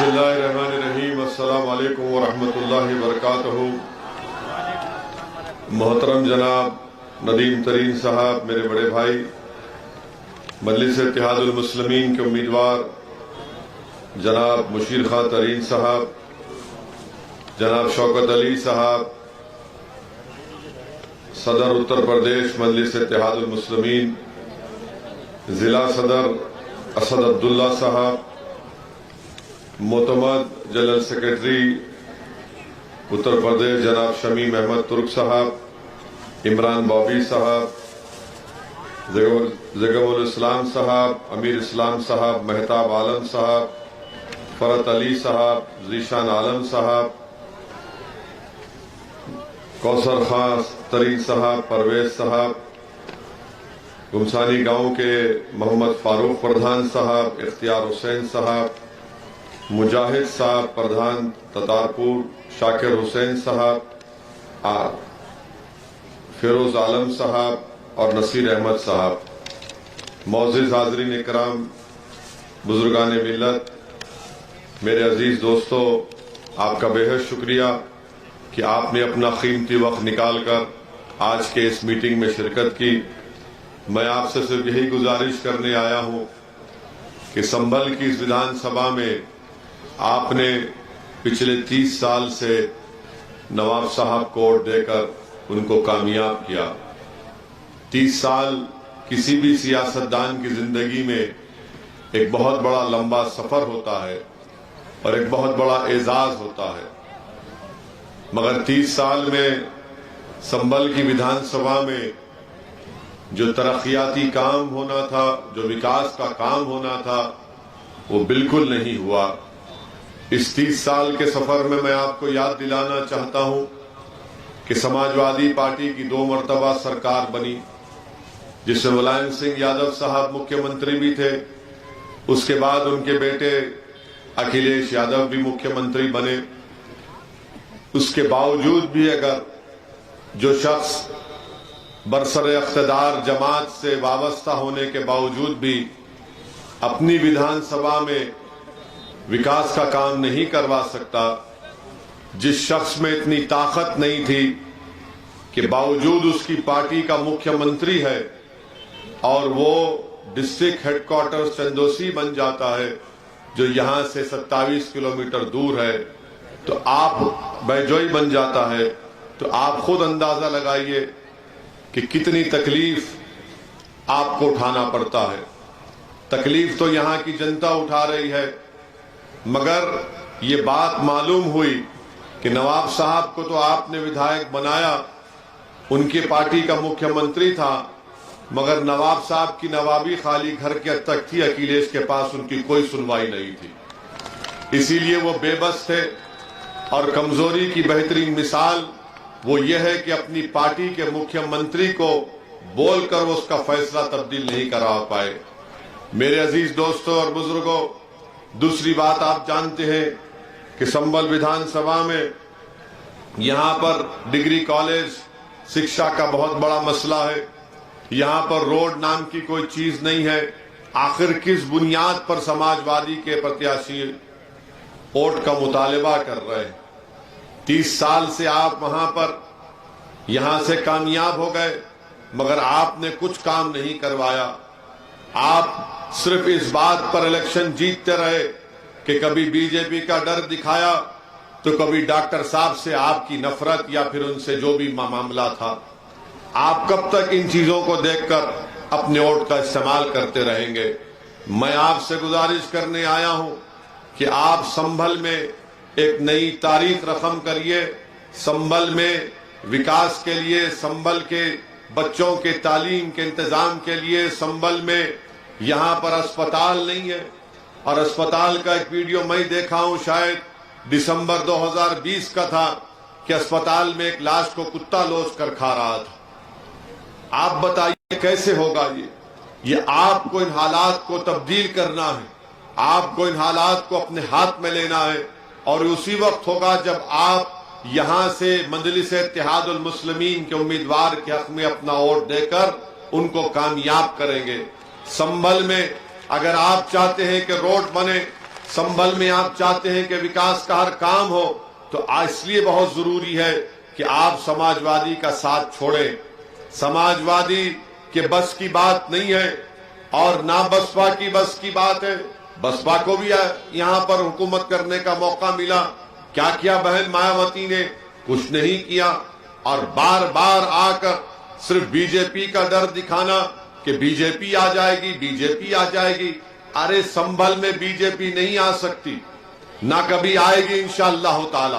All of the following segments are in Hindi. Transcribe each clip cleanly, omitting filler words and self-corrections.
बिस्मिल्लाहिर्रहमानिर्रहीम। अस्सलामु अलैकुम वरहमतुल्लाहि वबरकातुहू। मोहतरम जनाब नदीम तरीन साहब, मेरे बड़े भाई, मजलिस इत्तेहादुल मुस्लिमीन के उम्मीदवार जनाब मुशीर खां तरीन साहब, जनाब शौकत अली साहब, सदर उत्तर प्रदेश मजलिस इत्तेहादुल मुस्लिमीन, जिला सदर असद अब्दुल्ला साहब, मोतमद जनरल सेक्रेटरी उत्तर प्रदेश जनाब शमीम अहमद तुर्क साहब, इमरान बॉबी साहब, जगमुल इस्लाम साहब, अमीर इस्लाम साहब, मेहताब आलम साहब, फरत अली साहब, जीशान आलम साहब, कौसर खां तरीन साहब, परवेज साहब, गुमसानी गांव के मोहम्मद फारूक प्रधान साहब, इख्तियार हुसैन साहब, मुजाहिद साहब प्रधान ततारपुर, शाकिर हुसैन साहब, फिरोज आलम साहब और नसीर अहमद साहब। मौजूद हाज़रीन इकराम, बुजुर्गान मिल्लत, मेरे अजीज दोस्तों, आपका बेहद शुक्रिया कि आपने अपना कीमती वक्त निकालकर आज के इस मीटिंग में शिरकत की। मैं आपसे सिर्फ यही गुजारिश करने आया हूं कि संभल की इस विधानसभा में आपने पिछले 30 साल से नवाब साहब को वोट देकर उनको कामयाब किया। 30 साल किसी भी सियासतदान की जिंदगी में एक बहुत बड़ा लंबा सफर होता है और एक बहुत बड़ा एजाज होता है, मगर 30 साल में संभल की विधानसभा में जो तरक्याती काम होना था, जो विकास का काम होना था, वो बिल्कुल नहीं हुआ। इस 30 साल के सफर में मैं आपको याद दिलाना चाहता हूं कि समाजवादी पार्टी की 2 मरतबा सरकार बनी, जिसमें मुलायम सिंह यादव साहब मुख्यमंत्री भी थे। उसके बाद उनके बेटे अखिलेश यादव भी मुख्यमंत्री बने। उसके बावजूद भी अगर जो शख्स बरसर इख्तिदार जमात से वाबस्ता होने के बावजूद भी अपनी विधानसभा में विकास का काम नहीं करवा सकता, जिस शख्स में इतनी ताकत नहीं थी कि बावजूद उसकी पार्टी का मुख्यमंत्री है और वो डिस्ट्रिक्ट हेडक्वार्टर चंदोसी बन जाता है, जो यहां से 27 किलोमीटर दूर है, तो आप बैजोई बन जाता है, तो आप खुद अंदाजा लगाइए कि कितनी तकलीफ आपको उठाना पड़ता है। तकलीफ तो यहां की जनता उठा रही है, मगर ये बात मालूम हुई कि नवाब साहब को तो आपने विधायक बनाया, उनकी पार्टी का मुख्यमंत्री था, मगर नवाब साहब की नवाबी खाली घर के तक थी, अखिलेश के पास उनकी कोई सुनवाई नहीं थी। इसीलिए वो बेबस थे और कमजोरी की बेहतरीन मिसाल वो ये है कि अपनी पार्टी के मुख्यमंत्री को बोलकर वो उसका फैसला तब्दील नहीं करा पाए। मेरे अजीज दोस्तों और बुजुर्गों, दूसरी बात आप जानते हैं कि संभल विधानसभा में यहां पर डिग्री कॉलेज शिक्षा का बहुत बड़ा मसला है। यहां पर रोड नाम की कोई चीज नहीं है। आखिर किस बुनियाद पर समाजवादी के प्रत्याशी वोट का मुतालबा कर रहे हैं? 30 साल से आप वहां पर यहां से कामयाब हो गए, मगर आपने कुछ काम नहीं करवाया। आप सिर्फ इस बात पर इलेक्शन जीतते रहे कि कभी बीजेपी का डर दिखाया तो कभी डॉक्टर साहब से आपकी नफरत या फिर उनसे जो भी मामला था। आप कब तक इन चीजों को देखकर अपने वोट का इस्तेमाल करते रहेंगे? मैं आपसे गुजारिश करने आया हूं कि आप संभल में एक नई तारीख रकम करिए। संभल में विकास के लिए, संभल के बच्चों के तालीम के इंतजाम के लिए, संभल में यहां पर अस्पताल नहीं है, और अस्पताल का एक वीडियो मैं देखा हूं, शायद दिसंबर 2020 का था, कि अस्पताल में एक लाश को कुत्ता लोच कर खा रहा था। आप बताइए कैसे होगा ये आपको इन हालात को तब्दील करना है, आपको इन हालात को अपने हाथ में लेना है, और उसी वक्त होगा जब आप यहां से मजलिस इत्तेहादुल मुस्लिमीन के उम्मीदवार के हक में अपना वोट देकर उनको कामयाब करेंगे। संभल में अगर आप चाहते हैं कि रोड बने, संभल में आप चाहते हैं कि विकास का हर काम हो, तो इसलिए बहुत जरूरी है कि आप समाजवादी का साथ छोड़ें। समाजवादी के बस की बात नहीं है और ना बसपा की बस की बात है। बसपा को भी यहां पर हुकूमत करने का मौका मिला, क्या किया बहन मायावती ने? कुछ नहीं किया। और बार बार आकर सिर्फ बीजेपी का डर दिखाना कि बीजेपी आ जाएगी, बीजेपी आ जाएगी। अरे संभल में बीजेपी नहीं आ सकती, ना कभी आएगी इंशाअल्लाह ताला।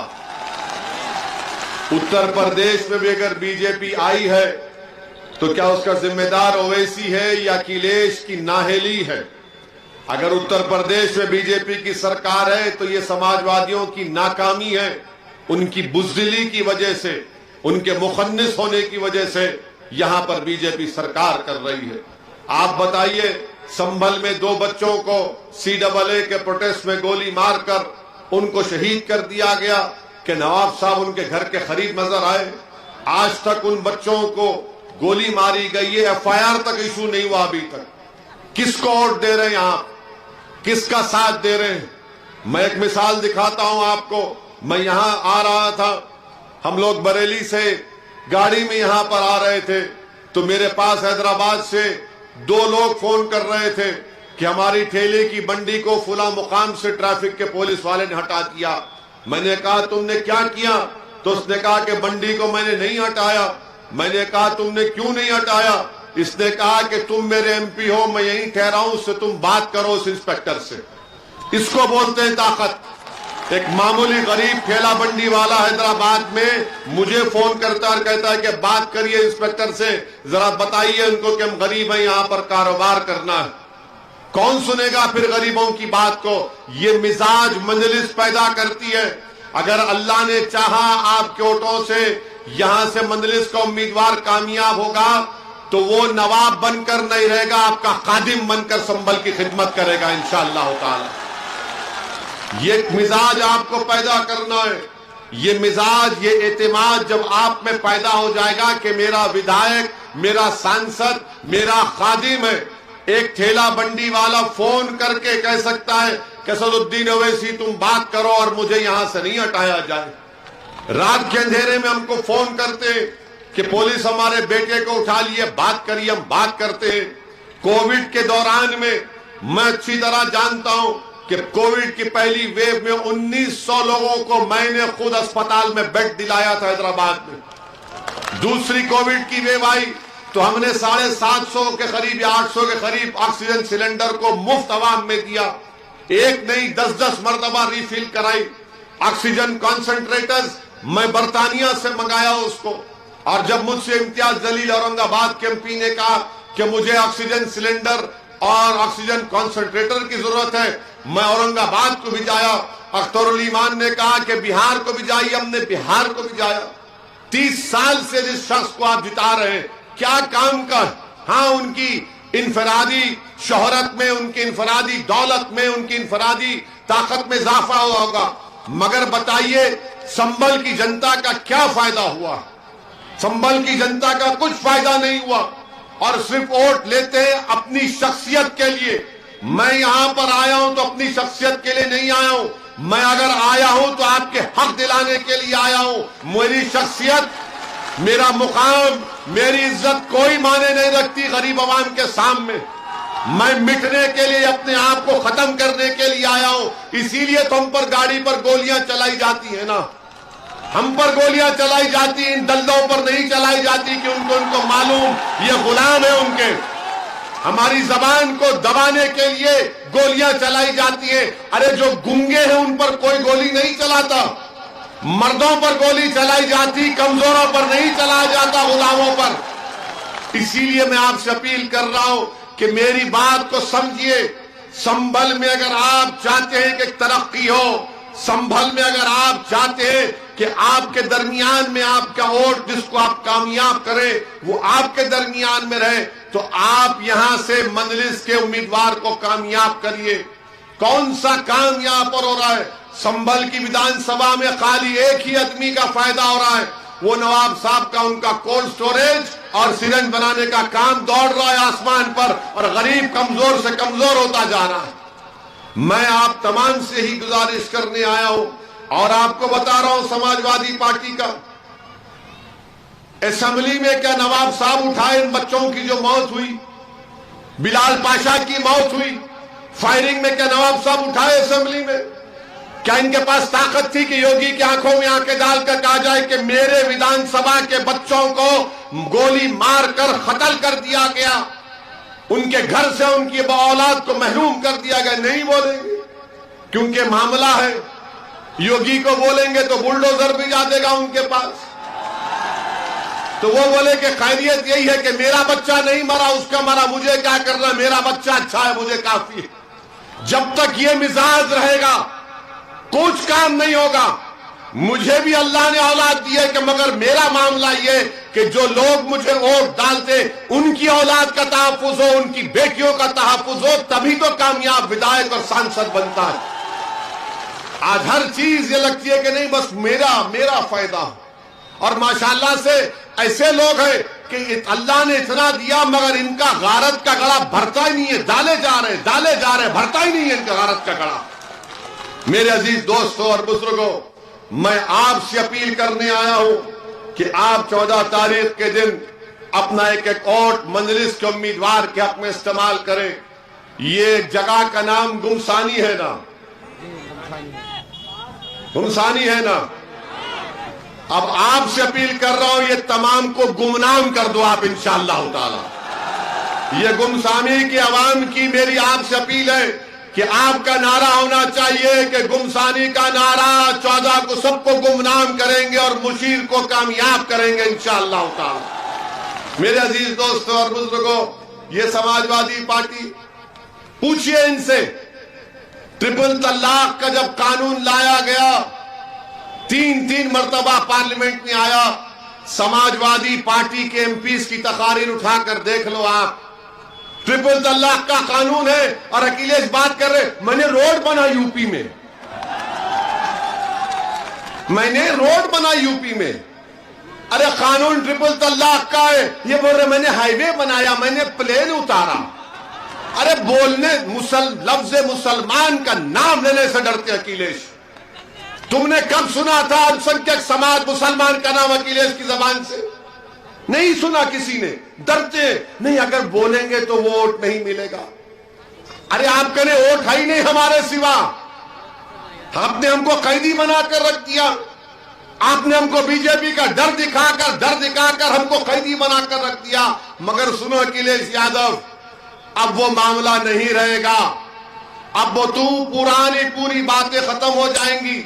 उत्तर प्रदेश में भी अगर बीजेपी आई है तो क्या उसका जिम्मेदार ओवैसी है या अखिलेश की नाहेली है? अगर उत्तर प्रदेश में बीजेपी की सरकार है तो ये समाजवादियों की नाकामी है, उनकी बुज़दिली की वजह से, उनके मुखन्निस होने की वजह से यहां पर बीजेपी सरकार कर रही है। आप बताइए, संभल में 2 बच्चों को CAA के प्रोटेस्ट में गोली मारकर उनको शहीद कर दिया गया कि नवाब साहब उनके घर के करीब नजर आए। आज तक उन बच्चों को गोली मारी गई है, FIR तक इशू नहीं हुआ अभी तक। किसको वोट दे रहे हैं आप? किसका साथ दे रहे हैं? मैं एक मिसाल दिखाता हूं आपको। मैं यहां आ रहा था, हम लोग बरेली से गाड़ी में यहां पर आ रहे थे तो मेरे पास हैदराबाद से 2 लोग फोन कर रहे थे कि हमारी ठेले की बंडी को फुला मुकाम से ट्रैफिक के पुलिस वाले ने हटा दिया। मैंने कहा तुमने क्या किया? तो उसने कहा कि बंडी को मैंने नहीं हटाया। मैंने कहा तुमने क्यों नहीं हटाया? इसने कहा कि तुम मेरे MP हो, मैं यहीं ठहरा हूं, उससे तुम बात करो उस इंस्पेक्टर से। इसको बोलते हैं ताकत। एक मामूली गरीब ठेला बंडी वाला हैदराबाद में मुझे फोन करता और कहता है कि बात करिए इंस्पेक्टर से, जरा बताइए उनको कि हम गरीब हैं, यहां पर कारोबार करना है। कौन सुनेगा फिर गरीबों की बात को? ये मिजाज मंजलिस पैदा करती है। अगर अल्लाह ने चाहा आपके वोटों से यहां से मंजलिस का उम्मीदवार कामयाब होगा तो वो नवाब बनकर नहीं रहेगा, आपका खादिम बनकर संभल की खिदमत करेगा इंशाअल्लाह ताला। ये मिजाज आपको पैदा करना है। ये मिजाज, ये एतमाद जब आप में पैदा हो जाएगा कि मेरा विधायक, मेरा सांसद, मेरा खादिम है। एक ठेला बंडी वाला फोन करके कह सकता है कि सदुद्दीन ओवैसी तुम बात करो और मुझे यहां से नहीं हटाया जाए। रात के अंधेरे में हमको फोन करते कि पुलिस हमारे बेटे को उठा लिए, बात करिए, हम बात करते हैं। कोविड के दौरान में मैं अच्छी तरह जानता हूं कि कोविड की पहली वेव में 1900 लोगों को मैंने खुद अस्पताल में बेड दिलाया था हैदराबाद में। दूसरी कोविड की वेव आई तो हमने 750 के करीब या 800 के करीब ऑक्सीजन सिलेंडर को मुफ्त अवाम में दिया। एक नहीं 10-10 मरतबा रिफिल कराई। ऑक्सीजन कॉन्सेंट्रेटर्स मैं बर्तानिया से मंगाया उसको। और जब मुझसे इम्तियाज जलील औरंगाबाद के MP ने कहा कि मुझे ऑक्सीजन सिलेंडर और ऑक्सीजन कॉन्सेंट्रेटर की जरूरत है, मैं औरंगाबाद को भी जाया। अख्तरुल ईमान ने कहा कि बिहार को भी जाइए, हमने बिहार को भी जाया। 30 साल से जिस शख्स को आप जिता रहे हैं, क्या काम कर? हाँ, उनकी इनफरादी शोहरत में, उनकी इनफरादी दौलत में, उनकी इनफरादी ताकत में इजाफा हुआ होगा, मगर बताइए संभल की जनता का क्या फायदा हुआ? संभल की जनता का कुछ फायदा नहीं हुआ। और सिर्फ वोट लेते हैं अपनी शख्सियत के लिए। मैं यहां पर आया हूं तो अपनी शख्सियत के लिए नहीं आया हूं। मैं अगर आया हूं तो आपके हक दिलाने के लिए आया हूं। मेरी शख्सियत, मेरा मुकाम, मेरी इज्जत कोई माने नहीं रखती गरीब आवाम के सामने। मैं मिटने के लिए, अपने आप को खत्म करने के लिए आया हूं। इसीलिए तो हम पर गाड़ी पर गोलियां चलाई जाती है ना, हम पर गोलियां चलाई जाती, इन दल्लों पर नहीं चलाई जाती कि उनको मालूम ये गुलाम है उनके। हमारी जबान को दबाने के लिए गोलियां चलाई जाती है। अरे जो गूंगे हैं उन पर कोई गोली नहीं चलाता, मर्दों पर गोली चलाई जाती, कमजोरों पर नहीं चलाया जाता, गुलामों पर। इसीलिए मैं आपसे अपील कर रहा हूं कि मेरी बात को समझिए। संभल में अगर आप चाहते हैं कि तरक्की हो, संभल में अगर आप चाहते हैं कि आपके दरमियान में आपका वोट जिसको आप कामयाब करें वो आपके दरमियान में रहे, तो आप यहां से मंजलिस के उम्मीदवार को कामयाब करिए। कौन सा काम यहां पर हो रहा है? संभल की विधानसभा में खाली एक ही आदमी का फायदा हो रहा है, वो नवाब साहब का, उनका कोल्ड स्टोरेज और सिरेंज बनाने का काम दौड़ रहा है आसमान पर, और गरीब कमजोर से कमजोर होता जा रहा है। मैं आप तमाम से ही गुजारिश करने आया हूं और आपको बता रहा हूं, समाजवादी पार्टी का असेंबली में क्या नवाब साहब उठाए इन बच्चों की जो मौत हुई, बिलाल पाशा की मौत हुई फायरिंग में, क्या नवाब साहब उठाए असेंबली में? क्या इनके पास ताकत थी कि योगी की आंखों में आंखें डालकर कहा जाए कि मेरे विधानसभा के बच्चों को गोली मारकर कत्ल कर दिया गया, उनके घर से उनकी औलाद को महरूम कर दिया गया? नहीं बोलेंगे, क्योंकि मामला है। योगी को बोलेंगे तो बुलडोजर भी जा देगा उनके पास। तो वो बोले कि खैरियत यही है कि मेरा बच्चा नहीं मरा, उसका मरा, मुझे क्या करना, मेरा बच्चा अच्छा है, मुझे काफी है। जब तक ये मिजाज रहेगा कुछ काम नहीं होगा। मुझे भी अल्लाह ने औलाद दी है कि मगर मेरा मामला ये कि जो लोग मुझे वोट डालते उनकी औलाद का तहफ्फुज हो, उनकी बेटियों का तहफ्फुज हो, तभी तो कामयाब विधायक और सांसद बनता है। आज हर चीज ये लगती है कि नहीं बस मेरा मेरा फायदा। और माशाल्लाह से ऐसे लोग हैं कि अल्लाह ने इतना दिया मगर इनका गारत का गड़ा भरता ही नहीं है, डाले जा रहे, भरता ही नहीं है इनका गारत का गड़ा। मेरे अजीज दोस्तों और बुजुर्गों, मैं आपसे अपील करने आया हूं कि आप 14 तारीख के दिन अपना एक वोट मजलिस के उम्मीदवार के हक में इस्तेमाल करें। ये जगह का नाम गुमसानी है ना? गुमसानी है ना? अब आपसे अपील कर रहा हूं, ये तमाम को गुमनाम कर दो आप इंशाअल्लाह ताला। ये गुमसानी की आवाम की मेरी आपसे अपील है कि आपका नारा होना चाहिए कि गुमसानी का नारा 14 को सबको गुमनाम करेंगे और मुशीर को कामयाब करेंगे इंशाअल्लाह ताला। मेरे अजीज दोस्तों और बुजुर्गों, ये समाजवादी पार्टी, पूछिए इनसे, ट्रिपल तलाक का जब कानून लाया गया 3 मरतबा पार्लियामेंट में आया, समाजवादी पार्टी के एमपीज की तकारीर उठाकर देख लो आप। ट्रिपल तलाक का कानून है और अखिलेश बात कर रहे मैंने रोड बना यूपी में, मैंने रोड बना यूपी में। अरे कानून ट्रिपल तलाक का है, ये बोल रहे मैंने हाईवे बनाया, मैंने प्लेन उतारा। अरे बोलने लफ्ज मुसलमान का नाम लेने से डरते अखिलेश। तुमने कब सुना था अल्पसंख्यक समाज मुसलमान का नाम अखिलेश की जबान से? नहीं सुना किसी ने, डरते नहीं, अगर बोलेंगे तो वोट नहीं मिलेगा। अरे आपके ने वोट है ही नहीं हमारे सिवा, आपने हमको कैदी बनाकर रख दिया, आपने हमको बीजेपी का डर दिखाकर हमको कैदी बनाकर रख दिया। मगर सुनो अखिलेश यादव, अब वो मामला नहीं रहेगा, अब वो पूरी बातें खत्म हो जाएंगी।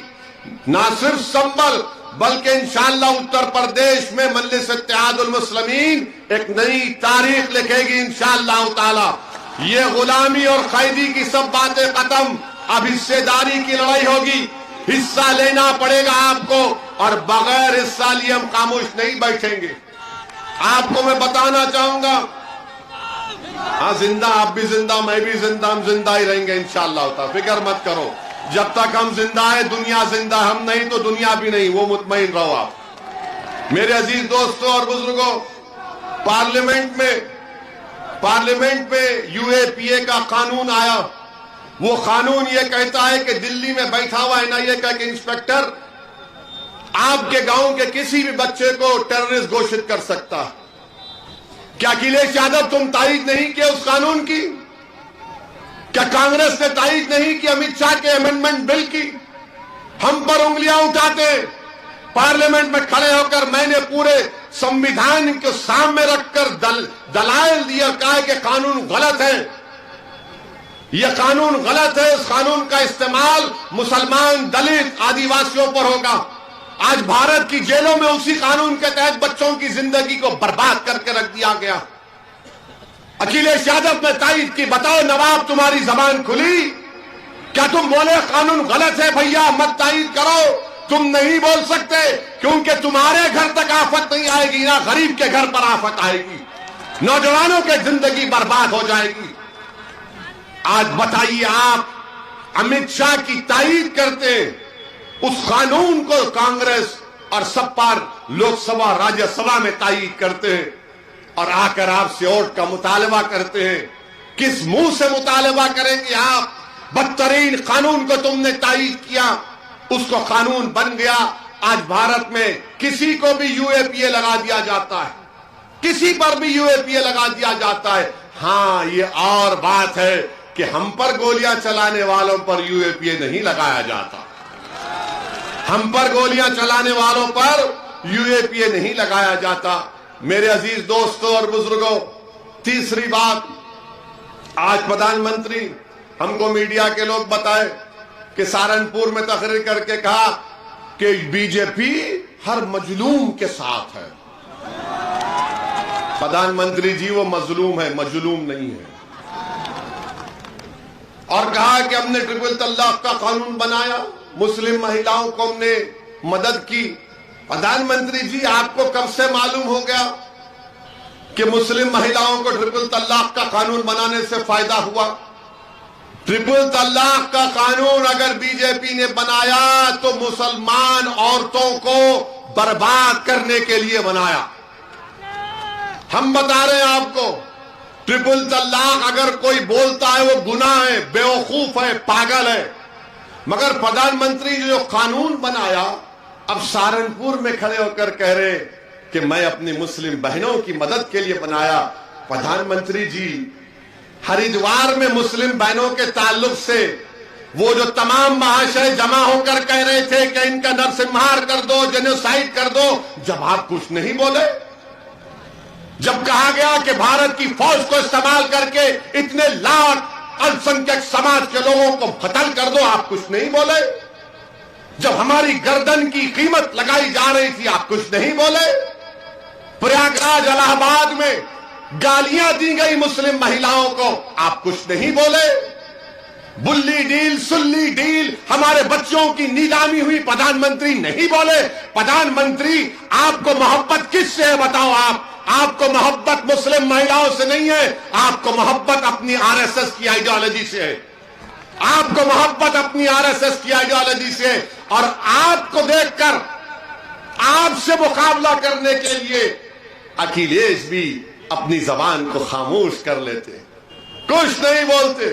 ना सिर्फ संभल बल्कि इंशाअल्लाह उत्तर प्रदेश में मजलिस इत्तेहादुल मुस्लिमीन एक नई तारीख लिखेगी इंशाअल्लाह ताला। ये गुलामी और कैदी की सब बातें खत्म, अब हिस्सेदारी की लड़ाई होगी। हिस्सा लेना पड़ेगा आपको और बगैर हिस्सा लिए हम खामोश नहीं बैठेंगे। आपको मैं बताना चाहूंगा, हाँ जिंदा, आप भी जिंदा, मैं भी जिंदा, हम जिंदा ही रहेंगे इंशाअल्लाह ताला, फिक्र मत करो। जब तक हम जिंदा है दुनिया जिंदा, हम नहीं तो दुनिया भी नहीं, वो मुतमईन रहो आप। मेरे अजीज दोस्तों और बुजुर्गों, पार्लियामेंट में यूएपीए का कानून आया। वो कानून ये कहता है कि दिल्ली में बैठा हुआ एनआईए का इंस्पेक्टर आपके गांव के किसी भी बच्चे को टेररिस्ट घोषित कर सकता। क्या अखिलेश यादव तुम तारीफ नहीं किया उस कानून की? क्या कांग्रेस ने तारीफ नहीं की अमित शाह के अमेंडमेंट बिल की? हम पर उंगलियां उठाते पार्लियामेंट में खड़े होकर मैंने पूरे संविधान के सामने रखकर दलाइल दिया, कहा कि कानून गलत है, यह कानून गलत है, इस कानून का इस्तेमाल मुसलमान, दलित, आदिवासियों पर होगा। आज भारत की जेलों में उसी कानून के तहत बच्चों की जिंदगी को बर्बाद करके रख दिया गया। अखिलेश यादव ने तारीफ की, बताओ नवाब तुम्हारी जबान खुली? क्या तुम बोले कानून गलत है भैया मत तारीफ करो? तुम नहीं बोल सकते क्योंकि तुम्हारे घर तक आफत नहीं आएगी, ना गरीब के घर पर आफत आएगी, नौजवानों की जिंदगी बर्बाद हो जाएगी। आज बताइए आप अमित शाह की तारीफ करते उस कानून को कांग्रेस और सपा लोकसभा राज्यसभा में तारीफ करते हैं और आकर आपसे वोट का मुतालबा करते हैं। किस मुंह से मुतालबा करेंगे आप? बदतरीन कानून को तुमने तायीद किया, उसको कानून बन गया। आज भारत में किसी को भी यूएपीए लगा दिया जाता है, किसी पर भी यूएपीए लगा दिया जाता है। हां, ये और बात है कि हम पर गोलियां चलाने वालों पर यूएपीए नहीं लगाया जाता, हम पर गोलियां चलाने वालों पर यूएपीए नहीं लगाया जाता। मेरे अजीज दोस्तों और बुजुर्गों, तीसरी बात, आज प्रधानमंत्री हमको मीडिया के लोग बताए कि सहारनपुर में तकरीर करके कहा कि बीजेपी हर मजलूम के साथ है। प्रधानमंत्री जी वो मजलूम है, मजलूम नहीं है। और कहा कि हमने ट्रिपल तलाक का कानून बनाया, मुस्लिम महिलाओं को हमने मदद की। प्रधानमंत्री जी, आपको कब से मालूम हो गया कि मुस्लिम महिलाओं को ट्रिपल तलाक का कानून बनाने से फायदा हुआ? ट्रिपल तलाक का कानून अगर बीजेपी ने बनाया तो मुसलमान औरतों को बर्बाद करने के लिए बनाया। हम बता रहे हैं आपको, ट्रिपल तलाक अगर कोई बोलता है वो गुनाह है, बेवकूफ है, पागल है। मगर प्रधानमंत्री जो कानून बनाया, अब सहारनपुर में खड़े होकर कह रहे कि मैं अपनी मुस्लिम बहनों की मदद के लिए बनाया। प्रधानमंत्री जी, हरिद्वार में मुस्लिम बहनों के ताल्लुक से वो जो तमाम महाशय जमा होकर कह रहे थे कि इनका नरसंहार कर दो, जेनोसाइड कर दो, जब आप कुछ नहीं बोले, जब कहा गया कि भारत की फौज को इस्तेमाल करके इतने लाख अल्पसंख्यक समाज के लोगों को कत्ल कर दो, आप कुछ नहीं बोले। जब हमारी गर्दन की कीमत लगाई जा रही थी, आप कुछ नहीं बोले। प्रयागराज, इलाहाबाद में गालियां दी गई मुस्लिम महिलाओं को, आप कुछ नहीं बोले। बुल्ली डील, सुल्ली डील, हमारे बच्चों की नीलामी हुई, प्रधानमंत्री नहीं बोले। प्रधानमंत्री, आपको मोहब्बत किससे है बताओ? आपको मोहब्बत मुस्लिम महिलाओं से नहीं है, आपको मोहब्बत अपनी आरएसएस की आइडियोलॉजी से है, आपको मोहब्बत अपनी आरएसएस की आइडियोलॉजी से है। और आपको देखकर आपसे मुकाबला करने के लिए अखिलेश भी अपनी जबान को खामोश कर लेते, कुछ नहीं बोलते।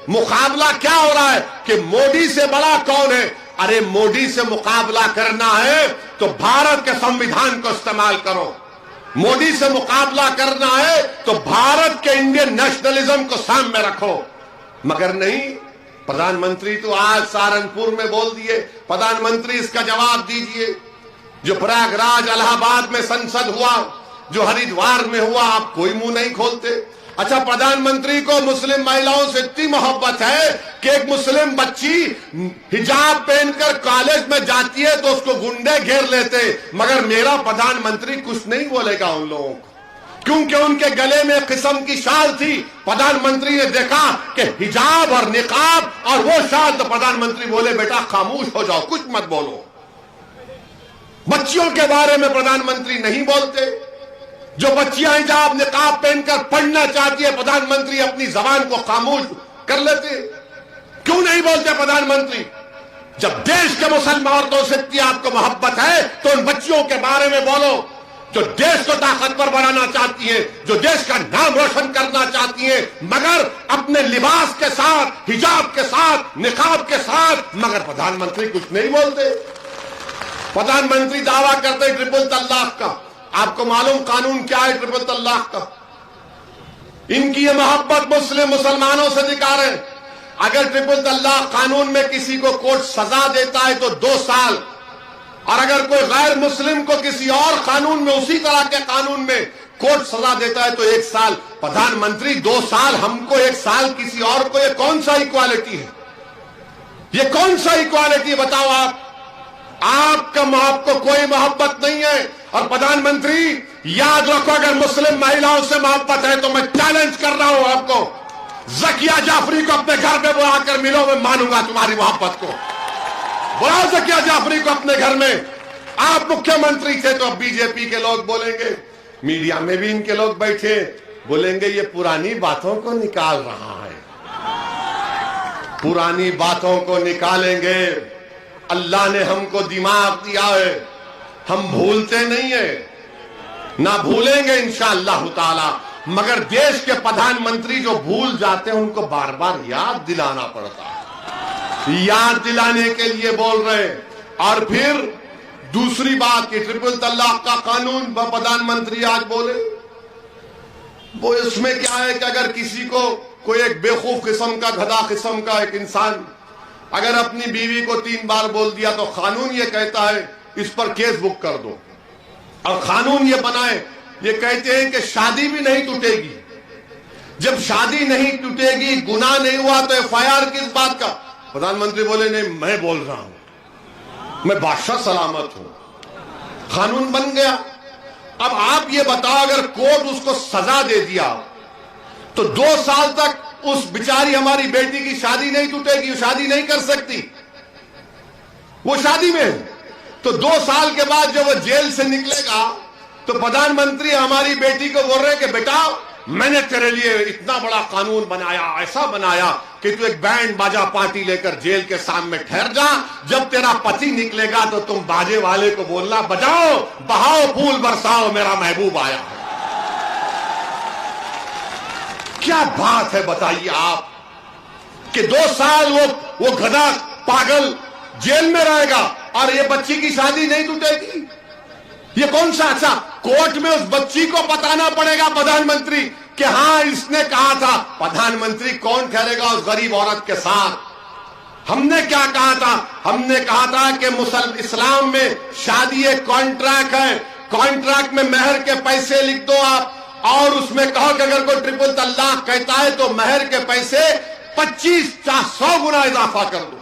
मुकाबला क्या हो रहा है कि मोदी से बड़ा कौन है? अरे मोदी से मुकाबला करना है तो भारत के संविधान को इस्तेमाल करो। मोदी से मुकाबला करना है तो भारत के इंडियन नेशनलिज्म को सामने रखो। मगर नहीं, प्रधानमंत्री तो आज सहारनपुर में बोल दिए। प्रधानमंत्री, इसका जवाब दीजिए। जो प्रयागराज, इलाहाबाद में संसद हुआ, जो हरिद्वार में हुआ, आप कोई मुंह नहीं खोलते। अच्छा, प्रधानमंत्री को मुस्लिम महिलाओं से इतनी मोहब्बत है कि एक मुस्लिम बच्ची हिजाब पहनकर कॉलेज में जाती है तो उसको गुंडे घेर लेते, मगर मेरा प्रधानमंत्री कुछ नहीं बोलेगा उन लोगों को, क्योंकि उनके गले में एक किस्म की शाल थी। प्रधानमंत्री ने देखा कि हिजाब और निकाब और वो शाल, तो प्रधानमंत्री बोले बेटा खामोश हो जाओ, कुछ मत बोलो। बच्चियों के बारे में प्रधानमंत्री नहीं बोलते। जो बच्चियां हिजाब निकाब पहनकर पढ़ना चाहती है, प्रधानमंत्री अपनी जबान को खामोश कर लेते। क्यों नहीं बोलते प्रधानमंत्री? जब देश के मुसलमान औरतों से इतनी आपको मोहब्बत है तो उन बच्चियों के बारे में बोलो जो देश को ताकतवर बनाना चाहती है, जो देश का नाम रोशन करना चाहती है, मगर अपने लिबास के साथ, हिजाब के साथ, निकाब के साथ। मगर प्रधानमंत्री कुछ नहीं बोलते। प्रधानमंत्री दावा करते ट्रिपल तलाक का। आपको मालूम कानून क्या है ट्रिपल तलाक का? इनकी ये मोहब्बत मुसलमानों से दिखा रहे हैं। अगर ट्रिपल तलाक कानून में किसी को कोर्ट सजा देता है तो 2 साल, और अगर कोई गैर मुस्लिम को किसी और कानून में, उसी तरह के कानून में कोर्ट सजा देता है तो 1 साल। प्रधानमंत्री 2 साल हमको, 1 साल किसी और को, ये कौन सा इक्वालिटी है? ये कौन सा इक्वालिटी बताओ आप? आपको कोई मोहब्बत नहीं है। और प्रधानमंत्री याद रखो, अगर मुस्लिम महिलाओं से मोहब्बत है तो मैं चैलेंज कर रहा हूं आपको, जकिया जाफरी को अपने घर में बुलाकर मिलो, मैं मानूंगा तुम्हारी मोहब्बत को। बुलाओ जकिया जाफरी को अपने घर में। आप मुख्यमंत्री थे तो अब बीजेपी के लोग बोलेंगे, मीडिया में भी इनके लोग बैठे, बोलेंगे ये पुरानी बातों को निकाल रहा है, पुरानी बातों को निकालेंगे। अल्लाह ने हमको दिमाग दिया है, हम भूलते नहीं है, ना भूलेंगे इंशाअल्लाह ताला। मगर देश के प्रधानमंत्री जो भूल जाते हैं उनको बार बार याद दिलाना पड़ता है। याद दिलाने के लिए बोल रहे हैं। और फिर दूसरी बात कि ट्रिपल तलाक का कानून प्रधानमंत्री आज बोले, वो इसमें क्या है कि अगर किसी को कोई एक बेवकूफ किस्म का गधा किस्म का एक इंसान अगर अपनी बीवी को 3 बार बोल दिया तो कानून ये कहता है इस पर केस बुक कर दो। और कानून ये बनाए, ये कहते हैं कि शादी भी नहीं टूटेगी। जब शादी नहीं टूटेगी, गुनाह नहीं हुआ तो FIR किस बात का? प्रधानमंत्री बोले नहीं, मैं बोल रहा हूं, मैं बादशाह सलामत हूं, कानून बन गया। अब आप ये बताओ, अगर कोर्ट उसको सजा दे दिया तो 2 साल तक उस बिचारी हमारी बेटी की शादी नहीं टूटेगी, वो शादी नहीं कर सकती, वो शादी में है। तो 2 साल के बाद जब वो जेल से निकलेगा तो प्रधानमंत्री हमारी बेटी को बोल रहे हैं कि बेटा मैंने तेरे लिए इतना बड़ा कानून बनाया, ऐसा बनाया कि तू एक बैंड बाजा पार्टी लेकर जेल के सामने ठहर जा। जब तेरा पति निकलेगा तो तुम बाजे वाले को बोलना बजाओ, बहाओ, फूल बरसाओ, मेरा महबूब आया। क्या बात है बताइए आप कि 2 साल वो गधा पागल जेल में रहेगा और ये बच्ची की शादी नहीं टूटेगी? ये कौन सा? अच्छा, कोर्ट में उस बच्ची को बताना पड़ेगा प्रधानमंत्री कि हां इसने कहा था। प्रधानमंत्री कौन ठहरेगा उस गरीब औरत के साथ? हमने क्या कहा था? हमने कहा था कि इस्लाम में शादी एक कॉन्ट्रैक्ट है, कॉन्ट्रैक्ट में मेहर के पैसे लिख दो आप, और उसमें कहो कि अगर कोई ट्रिपल तलाक कहता है तो मेहर के पैसे 25-100 गुना इजाफा कर दो,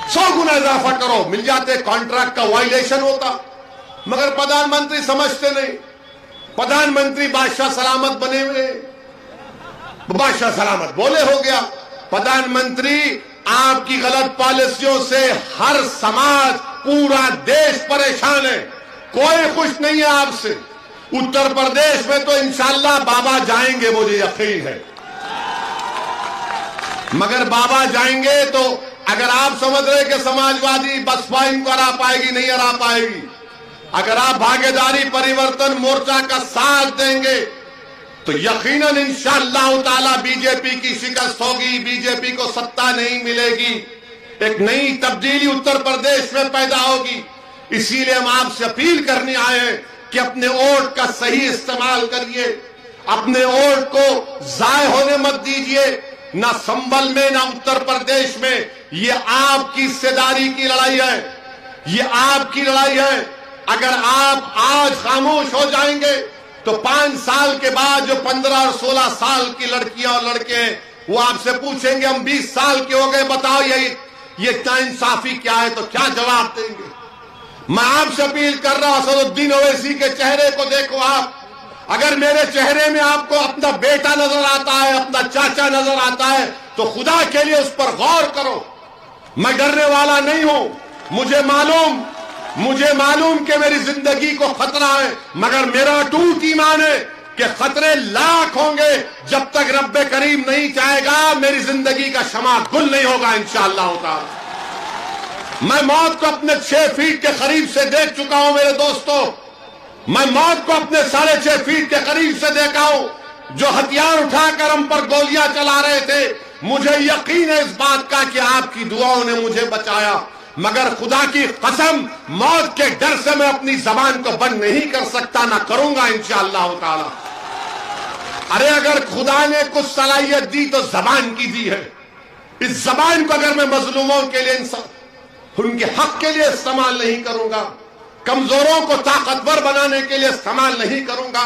100 गुना इजाफा करो, मिल जाते। कॉन्ट्रैक्ट का वायलेशन होता, मगर प्रधानमंत्री समझते नहीं। प्रधानमंत्री बादशाह सलामत बने हुए, बादशाह सलामत बोले हो गया। प्रधानमंत्री आपकी गलत पॉलिसियों से हर समाज, पूरा देश परेशान है, कोई खुश नहीं है आपसे। उत्तर प्रदेश में तो इंशाल्लाह बाबा जाएंगे, मुझे यकीन है, मगर बाबा जाएंगे तो अगर आप समझ रहे कि समाजवादी बसपा इनको हरा पाएगी, नहीं हरा पाएगी। अगर आप भागीदारी परिवर्तन मोर्चा का साथ देंगे तो यकीनन इंशाअल्लाह ताला बीजेपी की शिकस्त होगी, बीजेपी को सत्ता नहीं मिलेगी, एक नई तब्दीली उत्तर प्रदेश में पैदा होगी। इसीलिए हम आपसे अपील करने आए हैं कि अपने वोट का सही इस्तेमाल करिए, अपने वोट को जाय होने मत दीजिए, ना संभल में ना उत्तर प्रदेश में। ये आपकी हिस्सेदारी की लड़ाई है, ये आपकी लड़ाई है। अगर आप आज खामोश हो जाएंगे तो 5 साल के बाद जो 15 और 16 साल की लड़कियां और लड़के हैं वो आपसे पूछेंगे हम 20 साल के हो गए, बताओ ये नाइंसाफी क्या है, तो क्या जवाब देंगे? मैं आपसे अपील कर रहा हूं, असदुद्दीन ओवैसी के चेहरे को देखो आप। अगर मेरे चेहरे में आपको अपना बेटा नजर आता है, अपना चाचा नजर आता है, तो खुदा के लिए उस पर गौर करो। मैं डरने वाला नहीं हूं, मुझे मालूम कि मेरी जिंदगी को खतरा है, मगर मेरा अटूट ईमान है कि खतरे लाख होंगे, जब तक रब्बे करीम नहीं चाहेगा मेरी जिंदगी का शमा गुल नहीं होगा इंशाअल्लाह ताला। मैं मौत को अपने 6 फीट के करीब से देख चुका हूं मेरे दोस्तों, मैं मौत को अपने 6.5 फीट के करीब से देखा हूं। जो हथियार उठाकर हम पर गोलियां चला रहे थे, मुझे यकीन है इस बात का कि आपकी दुआओं ने मुझे बचाया, मगर खुदा की कसम मौत के डर से मैं अपनी जबान को बंद नहीं कर सकता, ना करूंगा इंशाअल्लाह ताला। अरे अगर खुदा ने कुछ सलाहियत दी तो जबान की दी है। इस जबान को अगर मैं मजलूमों के लिए, उनके हक के लिए इस्तेमाल नहीं करूंगा, कमजोरों को ताकतवर बनाने के लिए इस्तेमाल नहीं करूंगा,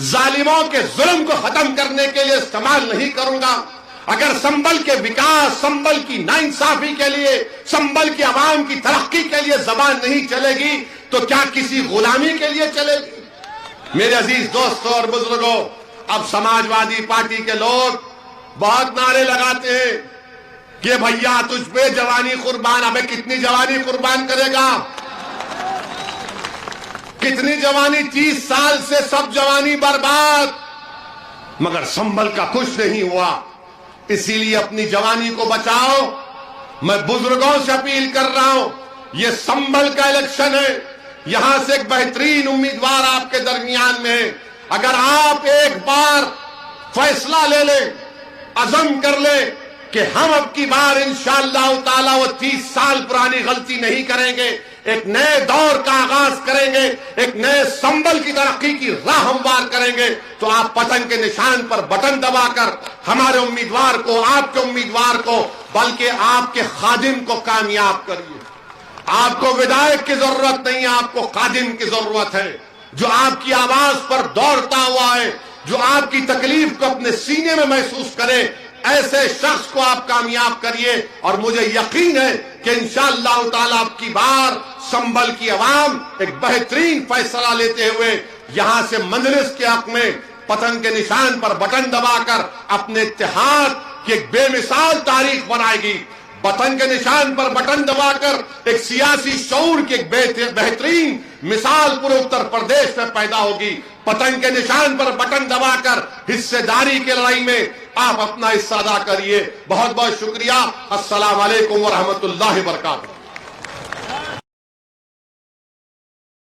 जालिमों के जुल्म को खत्म करने के लिए इस्तेमाल नहीं करूंगा, अगर संभल के विकास, संभल की नाइंसाफी के लिए, संभल की आवाम की तरक्की के लिए जबान नहीं चलेगी तो क्या किसी गुलामी के लिए चलेगी? मेरे अजीज दोस्तों और बुजुर्गों, अब समाजवादी पार्टी के लोग बहुत नारे लगाते हैं कि भैया तुझ पे जवानी कुर्बान। अबे कितनी जवानी कुर्बान करेगा? कितनी जवानी? 30 साल से सब जवानी बर्बाद, मगर संभल का कुछ नहीं हुआ। इसीलिए अपनी जवानी को बचाओ। मैं बुजुर्गों से अपील कर रहा हूं, यह संभल का इलेक्शन है, यहां से एक बेहतरीन उम्मीदवार आपके दरमियान में है। अगर आप एक बार फैसला ले लें, अज़म कर ले कि हम अब की बार इंशाअल्लाह ताला वो 30 साल पुरानी गलती नहीं करेंगे, एक नए दौर का आगाज करेंगे, एक नए संबल की तरक्की की राह हमवार करेंगे। तो आप पतंग के निशान पर बटन दबाकर हमारे उम्मीदवार को, आपके उम्मीदवार को, बल्कि आपके खादिम को कामयाब करिए। आपको विधायक की जरूरत नहीं है, आपको खादिम की जरूरत है, जो आपकी आवाज पर दौड़ता हुआ है, जो आपकी तकलीफ को अपने सीने में महसूस करे। ऐसे शख्स को आप कामयाब करिए और मुझे यकीन है कि इंशाअल्लाह ताला अब की बार संभल की आवाम एक बेहतरीन फैसला लेते हुए यहां से मंजलिस के हक में पतंग के निशान पर बटन दबाकर अपने इत्तेहाद की एक बेमिसाल तारीख बनाएगी। पतंग के निशान पर बटन दबाकर एक सियासी शऊर की एक बेहतरीन मिसाल पूरे उत्तर प्रदेश में पैदा होगी। पतंग के निशान पर बटन दबाकर हिस्सेदारी की लड़ाई में आप अपना हिस्सा अदा करिए। बहुत बहुत शुक्रिया। अस्सलाम वालेकुम व रहमतुल्लाहि व बरकातहू।